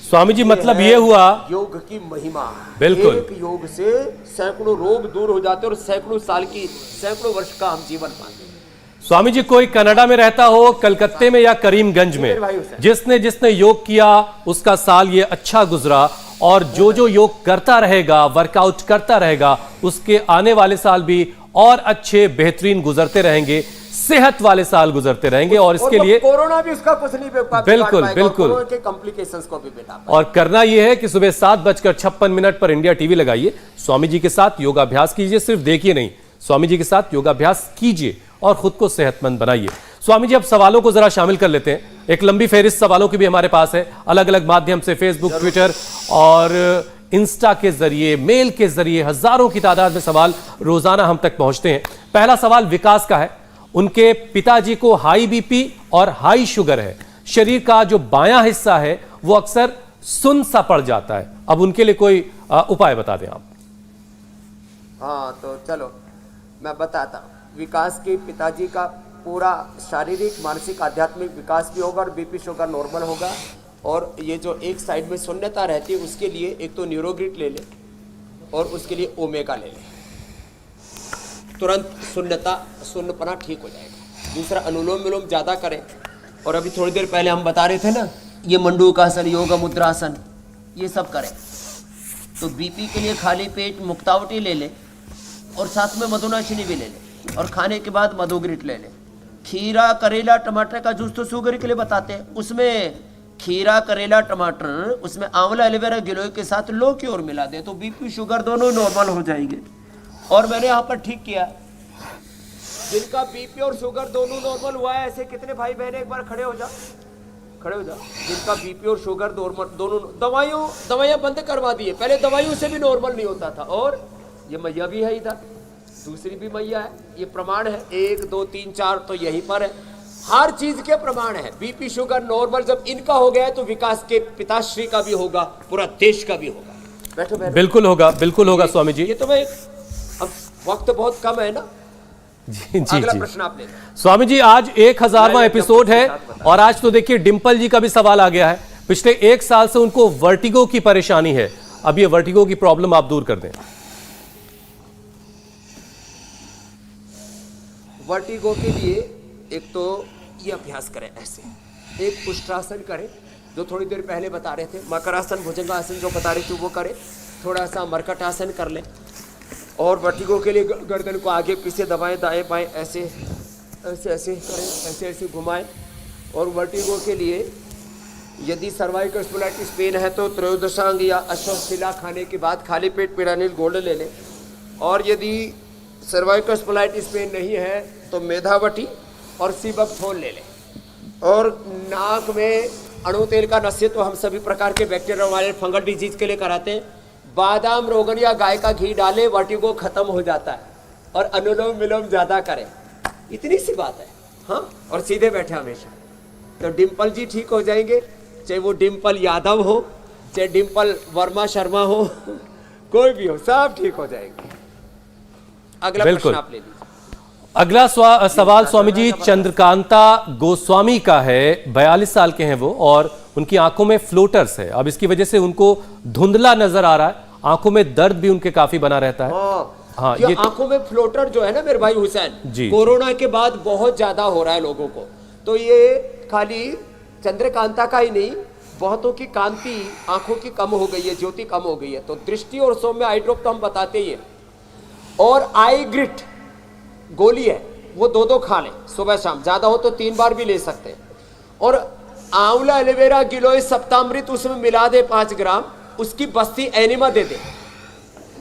स्वामी जी, मतलब ये हुआ योग की महिमा। बिल्कुल। एक योग से सैकड़ों रोग दूर हो जाते हैं और सैकड़ों वर्ष का हम जीवन पाते हैं। स्वामी जी, कोई कनाडा में रहता हो, कलकत्ते में या करीमगंज में, जिसने योग किया उसका साल ये अच्छा गुजरा, और जो योग करता रहेगा, वर्कआउट करता रहेगा, उसके आने वाले साल भी और अच्छे बेहतरीन गुजरते रहेंगे, सेहत वाले साल गुजरते रहेंगे। और इसके लिए कोरोना भी उसका कुछ नहीं बिल्कुल बिल्कुल के कॉम्प्लिकेशंस को भी बिता। और करना यह है कि सुबह 7:56 पर इंडिया टीवी लगाइए, स्वामी जी के साथ योगाभ्यास कीजिए। सिर्फ देखिए नहीं, स्वामी जी के साथ योगाभ्यास कीजिए और खुद को सेहतमंद बनाइए। स्वामी जी, अब सवालों को जरा शामिल कर लेते हैं। एक लंबी फेहरिस्त सवालों की भी हमारे पास है, अलग अलग माध्यम से, फेसबुक, ट्विटर और इंस्टा के जरिए, मेल के जरिए हजारों की तादाद में सवाल रोजाना हम तक पहुंचते हैं। पहला सवाल विकास का है। उनके पिताजी को हाई बीपी और हाई शुगर है। शरीर का जो बायां हिस्सा है वो अक्सर सुन्न सा पड़ जाता है। अब उनके लिए कोई उपाय बता दें आप। हाँ, तो चलो मैं बताता हूँ। विकास के पिताजी का पूरा शारीरिक, मानसिक, आध्यात्मिक विकास भी होगा और बीपी शुगर नॉर्मल होगा। और ये जो एक साइड में शून्यता रहती है उसके लिए एक तो न्यूरोग्रिट ले ले और उसके लिए ओमेगा ले ले, तुरंत शून्यपना ठीक हो जाएगा। दूसरा, अनुलोम विलोम ज़्यादा करें। और अभी थोड़ी देर पहले हम बता रहे थे ना, ये मंडूकासन, योग मुद्रासन, ये सब करें। तो बीपी के लिए खाली पेट मुक्तावटी ले ले और साथ में मधुनाशिनी भी ले ले, और खाने के बाद मधुग्रिट ले ले। खीरा, करेला, टमाटर का जूस तो शुगर के लिए बताते हैं, उसमें खीरा, करेला, टमाटर, उसमें आंवला, एलोवेरा, गिलोय के साथ लो की ओर मिला दे तो बीपी शुगर दोनों नॉर्मल हो जाएंगे। और मैंने यहाँ पर ठीक किया, जिनका बीपी और शुगर दोनों नॉर्मल हुआ है, ऐसे कितने भाई बहन एक बार खड़े हो जा, जिनका बीपी और शुगर दोनों, दवाइयाँ बंद करवा दी है। पहले दवाइयों से भी नॉर्मल नहीं होता था। और ये मैया भी है इधर, दूसरी भी मैया है, ये प्रमाण है 1 2 3 4, तो यहीं पर है, हर चीज के प्रमाण है। बीपी शुगर नॉर्मल जब इनका हो गया है तो विकास के पिताश्री का भी होगा, पूरा देश का भी होगा। बैठो बैठो। बिल्कुल होगा स्वामी जी। ये तो मैं, अब वक्त बहुत कम है ना। जी अगला जी प्रश्न आप ले। स्वामी जी, आज 1000वां एपिसोड है और आज तो देखिए डिंपल जी का भी सवाल आ गया है। पिछले 1 साल से उनको वर्टिगो की परेशानी है। अब ये वर्टिगो की प्रॉब्लम आप दूर कर दें। वर्टिगो के लिए एक तो ये अभ्यास करें, ऐसे एक पुष्टासन करें जो थोड़ी देर पहले बता रहे थे, मकरासन, भुजंगासन जो बता रहे थे वो करें, थोड़ा सा मरकटासन कर लें। और वर्टिगो के लिए गर्दन को आगे पीछे दबाएं, दाएं बाएं, ऐसे ऐसे ऐसे करें, ऐसे ऐसे घुमाएं। और वर्टिगो के लिए यदि सर्वाइकल स्पोलाइटिस पेन है तो त्रयोदशांग या अश्वत्थिला खाने के बाद खाली पेट पिरानिल गोल्ड ले लें। और यदि सर्वाइकल स्पोलाइटिस पेन नहीं है तो मेधावटी और सीबकथोल ले लें। और नाक में अणु तेल का नस्य तो हम सभी प्रकार के बैक्टीरिया वाले फंगल डिजीज के लिए कराते हैं। बादाम, रोगन या गाय का घी डालें, वर्टिगो खत्म हो जाता है। और अनुलोम विलोम ज़्यादा करें, इतनी सी बात है। हाँ, और सीधे बैठे हमेशा, तो डिम्पल जी ठीक हो जाएंगे। चाहे वो डिम्पल यादव हो, चाहे डिम्पल वर्मा शर्मा हो, कोई भी हो, सब ठीक हो जाएंगे। अगला प्रश्न आप ले लीजिए। अगला सवाल स्वामी जी चंद्रकांता गोस्वामी का है। 42 साल के हैं वो और उनकी आंखों में फ्लोटर्स है। अब इसकी वजह से उनको धुंधला नजर आ रहा है, आंखों में दर्द भी उनके काफी बना रहता है। हाँ, ये आंखों में फ्लोटर जो है ना मेरे भाई हुसैन, कोरोना के बाद बहुत ज्यादा हो रहा है लोगों को। तो ये खाली चंद्रकांता का ही नहीं, बहुतों की कांति आंखों की कम हो गई है, ज्योति कम हो गई है। तो दृष्टि और सौम्य आई ड्रॉप तो हम बताते ही है। और आई ग्रिट गोली है, वो 2-2 खा लें सुबह शाम, ज्यादा हो तो 3 बार भी ले सकते हैं। और आंवला, एलोवेरा, गिलोय, सप्तामृत उसमें मिला दे 5 ग्राम, उसकी बस्ती एनिमा दे दे।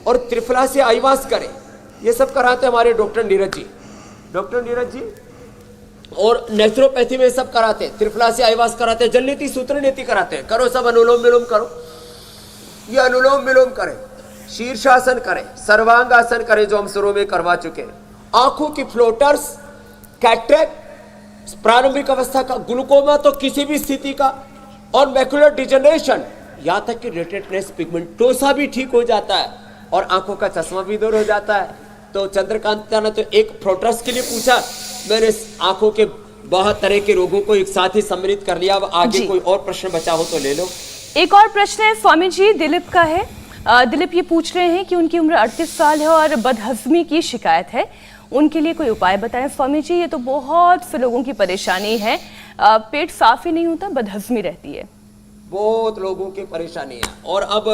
और त्रिफला से आईवास करें, ये सब कराते हमारे डॉक्टर नीरज जी और नेचुरोपैथी में सब कराते हैं, त्रिफला से आईवास कराते हैं, जल नीति सूत्र नीति कराते हैं। करो सब अनुलोम विलोम करो, ये अनुलोम विलोम करें, शीर्षासन करें, सर्वांगासन करें जो हम शुरू में करवा चुके हैं। आंखों की फ्लोटर्स, कैटरेक्ट, प्रारंभिक अवस्था का ग्लूकोमा तो किसी भी स्थिति का, और मैकुलर डिजनरेशन, यहाँ तक कि रेटिनस पिगमेंटोसा भी ठीक हो जाता है और आंखों का चश्मा भी दूर हो जाता है। तो चंद्रकांत ने तो एक फ्लोटर्स के लिए पूछा, मैंने आंखों के बहुत तरह के रोगों को एक साथ ही सम्मिलित कर लिया। अब आगे कोई और प्रश्न बचा हो तो ले लो। एक और प्रश्न है स्वामी जी, दिलीप का है। दिलीप ये पूछ रहे हैं कि उनकी उम्र 38 साल है और बदहजमी की शिकायत है, उनके लिए कोई उपाय बताएं स्वामी जी। ये तो बहुत से लोगों की परेशानी है, पेट साफ ही नहीं होता, बदहजमी रहती है, बहुत लोगों की परेशानी है। और अब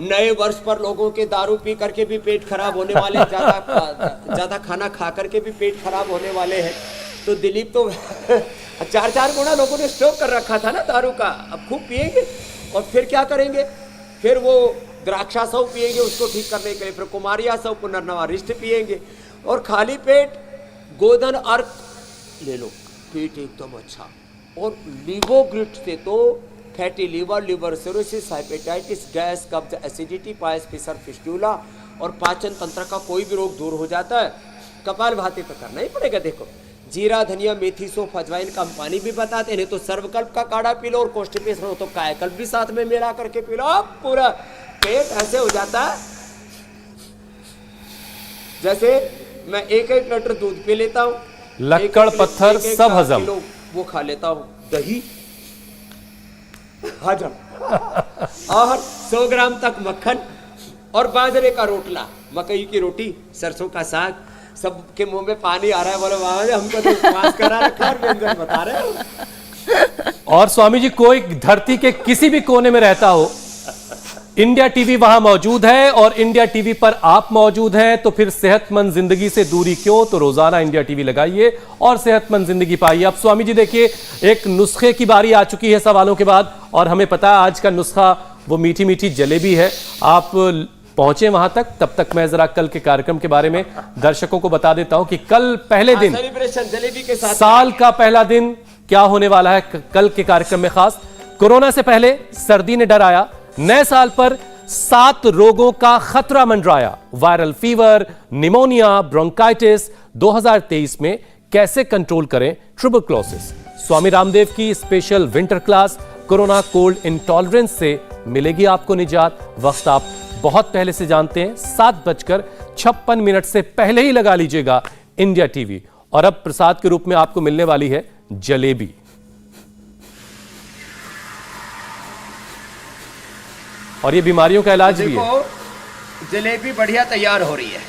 नए वर्ष पर लोगों के दारू पी करके भी पेट खराब होने वाले, ज्यादा खाना खा करके भी पेट खराब होने वाले हैं। तो दिलीप तो 4 गुना लोगों ने स्टॉक कर रखा था ना दारू का, अब खूब पिएंगे और फिर क्या करेंगे, फिर वो द्राक्षासव पिएंगे उसको ठीक करने के लिए, फिर कुमारियासव पुनर्नवारिष्ट पिएंगे और खाली पेट गोधन अर्क ले लो, पेट एकदम अच्छा। और लिवोग्रिट से तो fatty liver, liver cirrhosis, hepatitis, gas, कब्ज, एसिडिटी, पायस, फिशर, फिस्टूला और पाचन तंत्र का कोई भी रोग दूर हो जाता है। कपालभाति तो करना ही पड़ेगा। देखो जीरा, धनिया, मेथी, सौंफ, अजवाइन का हम पानी भी बताते हैं, तो सर्वकल्प का काढ़ा पी लो और कॉन्स्टिपेशन हो तो कायाकल्प भी साथ में मिला करके पी लो, अब पूरा पेट ऐसे हो जाता है जैसे मैं 1-1 लीटर दूध पी लेता हूँ, लक्कड़ पत्थर सब हजम, वो खा लेता हूँ, दही हजम और 100 ग्राम तक मक्खन और बाजरे का रोटला, मकई की रोटी, सरसों का साग, सबके मुंह में पानी आ रहा है। बोलो बाबा हमको तो उपवास करा रखा और व्यंजन बता रहे हो। और स्वामी जी कोई धरती के किसी भी कोने में रहता हो, इंडिया टीवी वहां मौजूद है और इंडिया टीवी पर आप मौजूद हैं, तो फिर सेहतमंद जिंदगी से दूरी क्यों। तो रोजाना इंडिया टीवी लगाइए और सेहतमंद जिंदगी पाइए। अब स्वामी जी देखिए, एक नुस्खे की बारी आ चुकी है सवालों के बाद, और हमें पता है आज का नुस्खा वो मीठी मीठी जलेबी है। आप पहुंचे वहां तक, तब तक मैं जरा कल के कार्यक्रम के बारे में दर्शकों को बता देता हूं कि कल पहले दिन, सेलिब्रेशन जलेबी के साथ, साल का पहला दिन क्या होने वाला है कल के कार्यक्रम में खास। कोरोना से पहले सर्दी ने डराया, नए साल पर 7 रोगों का खतरा मंडराया। वायरल फीवर, निमोनिया, ब्रोंकाइटिस, 2023 में कैसे कंट्रोल करें ट्यूबरक्लोसिस। स्वामी रामदेव की special winter class, corona cold intolerance से मिलेगी आपको निजात। वक्त आप बहुत पहले से जानते हैं, 7:56 से पहले ही लगा लीजिएगा इंडिया टीवी। और अब प्रसाद के रूप में आपको मिलने वाली है जलेबी। और ये बीमारियों का इलाज भी है। जलेबी बढ़िया तैयार हो रही है।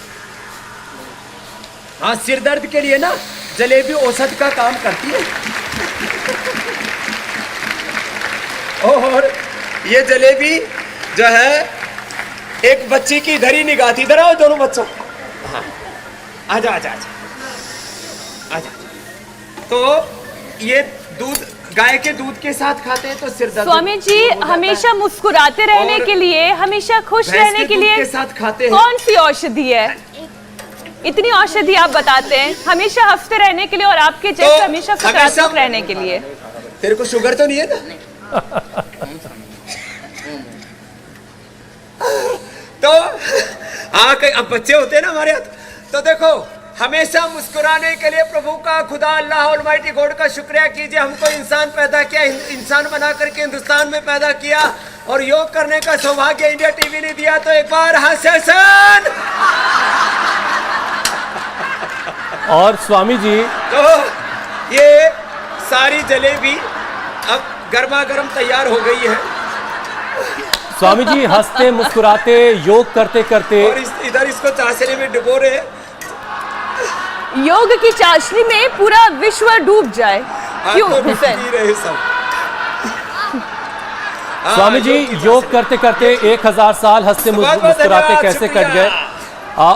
हाँ, सिर दर्द के लिए ना जलेबी औषध का काम करती है। और ये जलेबी जो है एक बच्ची की धरी निगाह थी। इधर आओ दोनों बच्चों, हाँ आजा आजा आजा आजा। तो ये दूध, गाय के दूध के साथ खाते हैं तो सिर दर्द। स्वामी जी हमेशा मुस्कुराते रहने के लिए, हमेशा खुश रहने के लिए के साथ खाते हैं। कौन सी औषधि है? इतनी औषधि आप बताते हैं, हमेशा हंसते रहने के लिए और आपके जैसे तो हमेशा सकारात्मक रहने के लिए। तेरे को शुगर तो नहीं है ना? तो अब बच्चे होते हैं ना हमारे हाथ, तो देखो हमेशा मुस्कुराने के लिए प्रभु का, खुदा अल्लाह ऑलमाइटी गॉड का शुक्रिया कीजिए। हमको इंसान पैदा किया, इंसान बना करके हिंदुस्तान में पैदा किया और योग करने का सौभाग्य इंडिया टीवी ने दिया। तो एक बार हास्यसन। और स्वामी जी तो ये सारी जलेबी अब गर्मा गर्म तैयार हो गई है। स्वामी जी हंसते मुस्कुराते योग करते करते, और इधर इसको चाशनी में डुबो रहे हैं। योग की चाशनी में पूरा विश्व डूब जाए, क्यों हुसैन? रहे सब। स्वामी जी योग करते करते 1000 साल हंसते मुस्कुराते कैसे कट गए।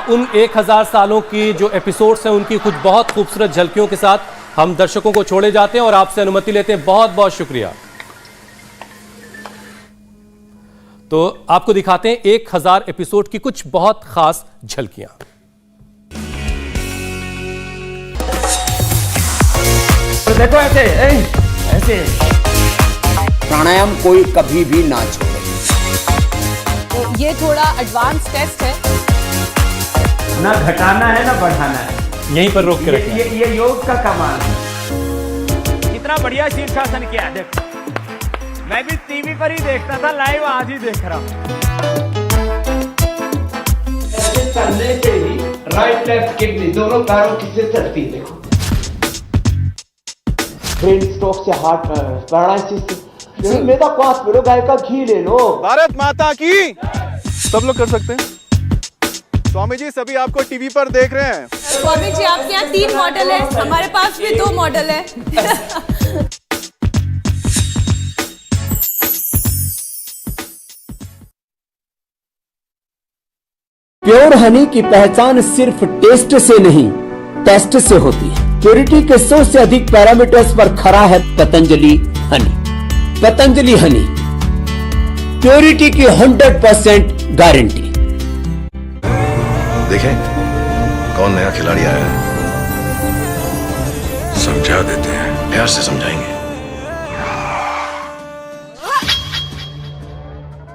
उन 1000 सालों की जो एपिसोड्स हैं उनकी कुछ बहुत खूबसूरत झलकियों के साथ हम दर्शकों को छोड़े जाते हैं और आपसे अनुमति लेते हैं। बहुत बहुत शुक्रिया। तो आपको दिखाते हैं 1000 एपिसोड की कुछ बहुत खास झलकियां। देखो ऐसे ऐसे प्राणायाम कोई कभी भी ना छोड़े। तो ये थोड़ा एडवांस टेस्ट है। ना घटाना है ना बढ़ाना है, यहीं पर रोक के रखना है। ये योग का कमाल है। कितना बढ़िया शीर्षासन किया है, देखो मैं भी टीवी पर ही देखता था, लाइव आज ही देख रहा हूँ। ऐसे चलने से ही राइट लेफ्ट किडनी दोनों पैरों की से चलती है। देखो ब्रेन स्ट्रोक से हार्ट पैरालिसिस से मेरा क्वास मिलो, गाय का घी ले लो। भारत माता की। सब लोग कर सकते हैं। स्वामी जी सभी आपको टीवी पर देख रहे हैं। स्वामी जी आपके यहाँ 3 मॉडल है, हमारे पास भी 2 मॉडल है। प्योर हनी की पहचान सिर्फ टेस्ट से नहीं, टेस्ट से होती है। प्योरिटी के 100 से अधिक पैरामीटर्स पर खरा है पतंजलि हनी। पतंजलि हनी, प्योरिटी की 100% गारंटी। देखें कौन नया खिलाड़ी आया है। समझा देते हैं, प्यार से समझाएंगे।